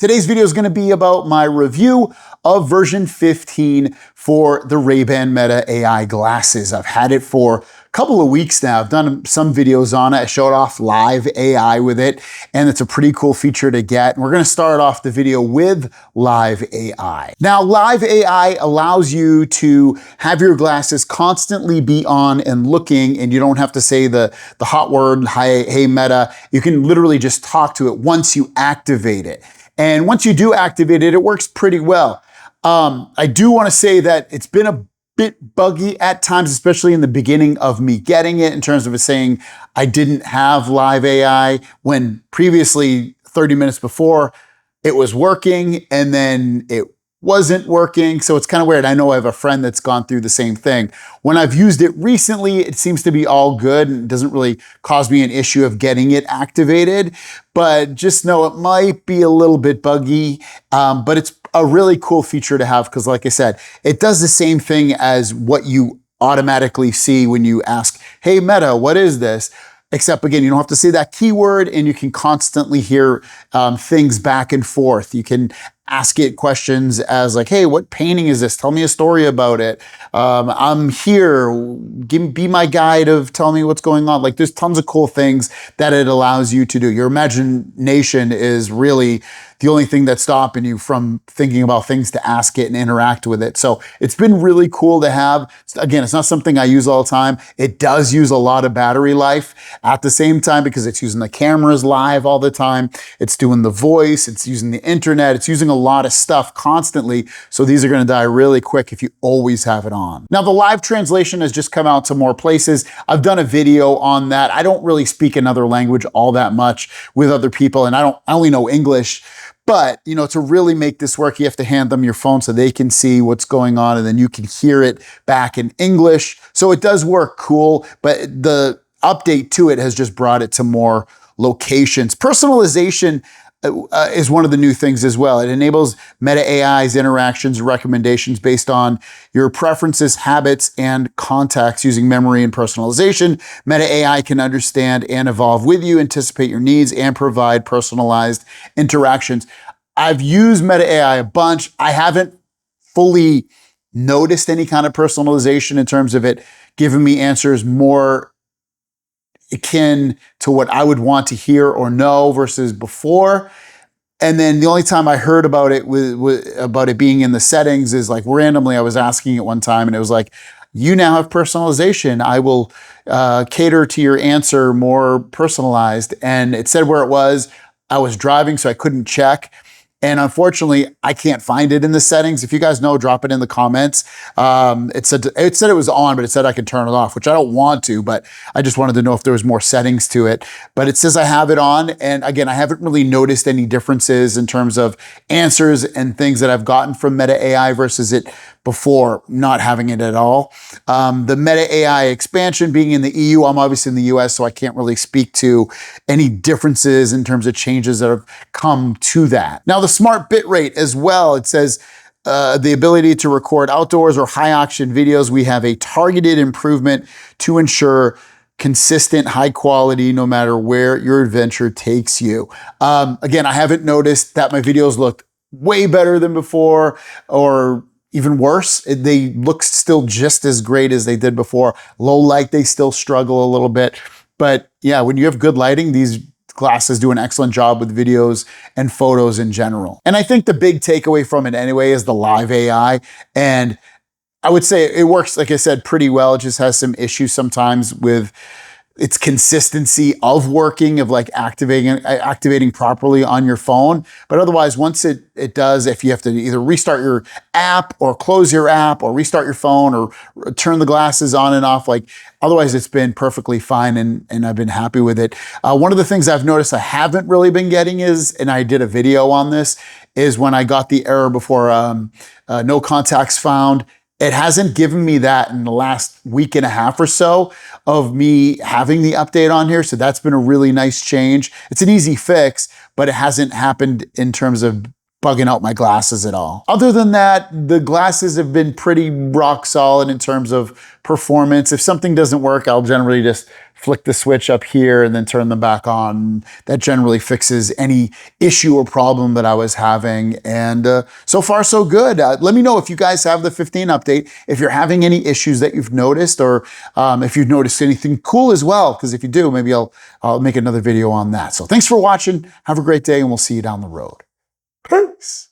Today's video is going to be about my review of version 15 for the Ray-Ban Meta AI glasses. I've had it for a couple of weeks now. I've done some videos on it. I showed off live AI with it, and it's a pretty cool feature to get. And we're going to start off the video with live AI. Now, live AI allows you to have your glasses constantly be on and looking, and you don't have to say the hot word, hey Meta. You can literally just talk to it once you activate it. And once you do activate it, it works pretty well. I do want to say that it's been a bit buggy at times, especially in the beginning of me getting it, in terms of it saying I didn't have live AI when previously 30 minutes before it was working and then it wasn't working. So it's kind of weird. I know I have a friend that's gone through the same thing. When I've used it recently, it seems to be all good and doesn't really cause me an issue of getting it activated. But just know it might be a little bit buggy, but it's a really cool feature to have because, like I said, it does the same thing as what you automatically see when you ask, hey Meta, what is this? Except again, you don't have to say that keyword and you can constantly hear things back and forth. You can ask it questions as like, hey, what painting is this? Tell me a story about it. I'm here, be my guide of tell me what's going on. Like there's tons of cool things that it allows you to do. Your imagination is really the only thing that's stopping you from thinking about things to ask it and interact with it. So it's been really cool to have. Again, it's not something I use all the time. It does use a lot of battery life at the same time because it's using the cameras live all the time. It's doing the voice, it's using the internet, it's using a lot of stuff constantly. So these are gonna die really quick if you always have it on. Now the live translation has just come out to more places. I've done a video on that. I don't really speak another language all that much with other people, and I only know English. But, you know, to really make this work, you have to hand them your phone so they can see what's going on and then you can hear it back in English. So it does work cool, but the update to it has just brought it to more locations. Personalization is one of the new things as well. It enables Meta AI's interactions and recommendations based on your preferences, habits, and contacts using memory and personalization. Meta AI can understand and evolve with you, anticipate your needs, and provide personalized interactions. I've used Meta AI a bunch. I haven't fully noticed any kind of personalization in terms of it giving me answers more akin to what I would want to hear or know versus before. And then the only time I heard about it about it being in the settings is like randomly I was asking it one time and it was like, you now have personalization. I will cater to your answer more personalized. And it said where it was. I was driving, so I couldn't check. And unfortunately, I can't find it in the settings. If you guys know, drop it in the comments. It said it was on, but it said I could turn it off, which I don't want to, but I just wanted to know if there was more settings to it. But it says I have it on. And again, I haven't really noticed any differences in terms of answers and things that I've gotten from Meta AI versus it before not having it at all. The Meta AI expansion being in the EU, I'm obviously in the US, so I can't really speak to any differences in terms of changes that have come to that. Now the smart bitrate as well, it says the ability to record outdoors or high action videos. We have a targeted improvement to ensure consistent high quality no matter where your adventure takes you. Again, I haven't noticed that my videos looked way better than before or even worse. They look still just as great as they did before. Low light, they still struggle a little bit. But yeah, when you have good lighting, these glasses do an excellent job with videos and photos in general. And I think the big takeaway from it anyway is the live AI. And I would say it works, like I said, pretty well. It just has some issues sometimes with its consistency of working, of like activating properly on your phone. But otherwise, once it does, if you have to either restart your app or close your app or restart your phone or turn the glasses on and off, like otherwise it's been perfectly fine and I've been happy with it. One of the things I've noticed I haven't really been getting is, and I did a video on this, is when I got the error before no contacts found. It hasn't given me that in the last week and a half or so of me having the update on here. So that's been a really nice change. It's an easy fix, but it hasn't happened in terms of bugging out my glasses at all. Other than that, the glasses have been pretty rock solid in terms of performance. If something doesn't work, I'll generally just flick the switch up here and then turn them back on. That generally fixes any issue or problem that I was having. And so far, so good. Let me know if you guys have the 15 update, if you're having any issues that you've noticed, or if you've noticed anything cool as well. Because if you do, maybe I'll make another video on that. So thanks for watching. Have a great day, and we'll see you down the road. Peace.